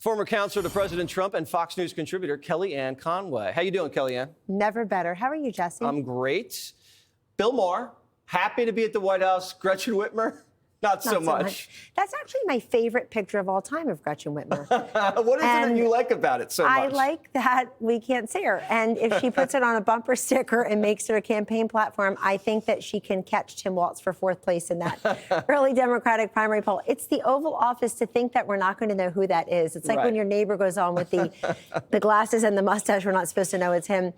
Former counselor to President Trump and Fox News contributor Kellyanne Conway. How you doing, Kellyanne? Never better. How are you, Jesse? I'm great. Bill Maher, happy to be at the White House. Gretchen Whitmer, not so much. That's actually my favorite picture of all time of Gretchen Whitmer. What is it that you like about it so much? I like that we can't see her. And if she puts it on a bumper sticker and makes it a campaign platform, I think that she can catch Tim Walz for fourth place in that early Democratic primary poll. It's the Oval Office to think that we're not going to know who that is. It's like when your neighbor goes on with the glasses and the mustache, we're not supposed to know it's him.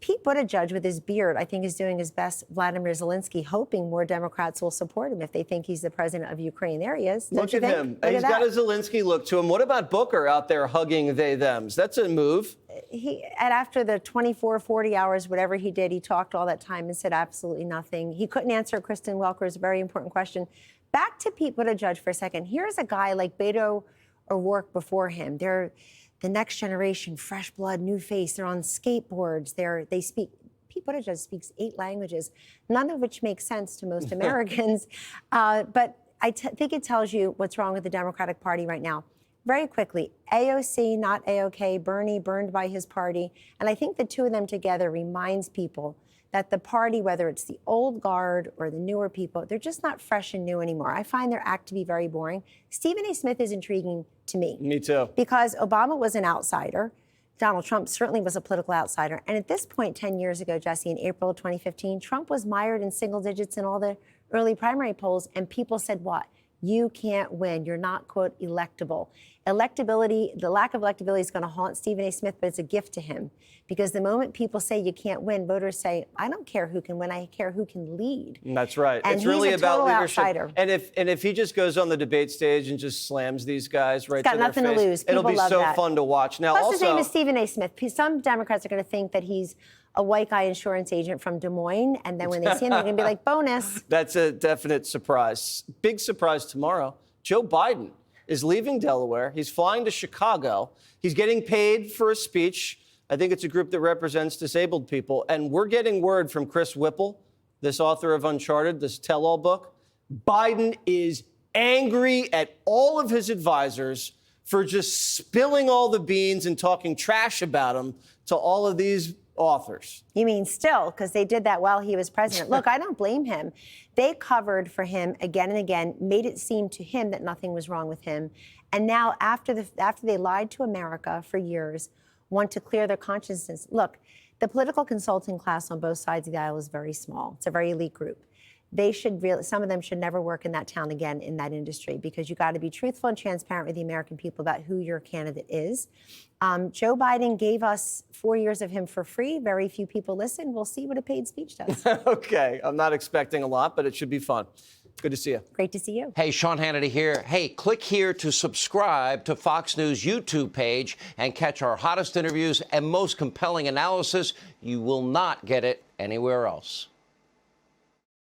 Pete Buttigieg, with his beard, I think is doing his best Vladimir Zelensky, hoping more Democrats will support him if they think he's the president of Ukraine. There he is. Look at him. He's got a Zelensky look to him. What about Booker out there hugging they-thems? That's a move. And after the 24, 40 hours, whatever he did, he talked all that time and said absolutely nothing. He couldn't answer Kristen Welker's very important question. Back to Pete Buttigieg for a second. Here's a guy like Beto O'Rourke before him. They're the next generation, fresh blood, new face. They're on skateboards. They speak. Pete Buttigieg speaks 8 languages, none of which makes sense to most Americans. But I think it tells you what's wrong with the Democratic Party right now. Very quickly, AOC, not AOK, Bernie burned by his party. And I think the two of them together reminds people that the party, whether it's the old guard or the newer people, they're just not fresh and new anymore. I find their act to be very boring. Stephen A. Smith is intriguing to me. Me too. Because Obama was an outsider. Donald Trump certainly was a political outsider. And at this point, 10 years ago, Jesse, in April of 2015, Trump was mired in single digits in all the early primary polls. And people said, what? You can't win. You're not, quote, electable. Electability, the lack of electability is going to haunt Stephen A. Smith, but it's a gift to him. Because the moment people say you can't win, voters say, I don't care who can win, I care who can lead. That's right. And it's really about leadership. Outsider. And if he just goes on the debate stage and just slams these guys right to their face, he's got nothing to lose. People it'll be love so that. fun to watch. Now, Plus, also, his name is Stephen A. Smith. Some Democrats are going to think that he's a white guy insurance agent from Des Moines, and then when they see him, they're going to be like, bonus. That's a definite surprise. Big surprise tomorrow. Joe Biden is leaving Delaware. He's flying to Chicago. He's getting paid for a speech. I think it's a group that represents disabled people. And we're getting word from Chris Whipple, this author of Uncharted, this tell-all book. Biden is angry at all of his advisors for just spilling all the beans and talking trash about him to all of these authors. You mean still, because they did that while he was president. Look, I don't blame him. They covered for him again and again, made it seem to him that nothing was wrong with him. And now, after they lied to America for years, want to clear their consciousness. Look, the political consulting class on both sides of the aisle is very small. It's a very elite group. They should some of them should never work in that town again, in that industry, because you got to be truthful and transparent with the American people about who your candidate is. Joe Biden gave us 4 years of him for free. Very few people listen. We'll see what a paid speech does. Okay. I'm not expecting a lot, but it should be fun. Good to see you. Great to see you. Hey, Sean Hannity here. Hey, click here to subscribe to Fox News YouTube page and catch our hottest interviews and most compelling analysis. You will not get it anywhere else.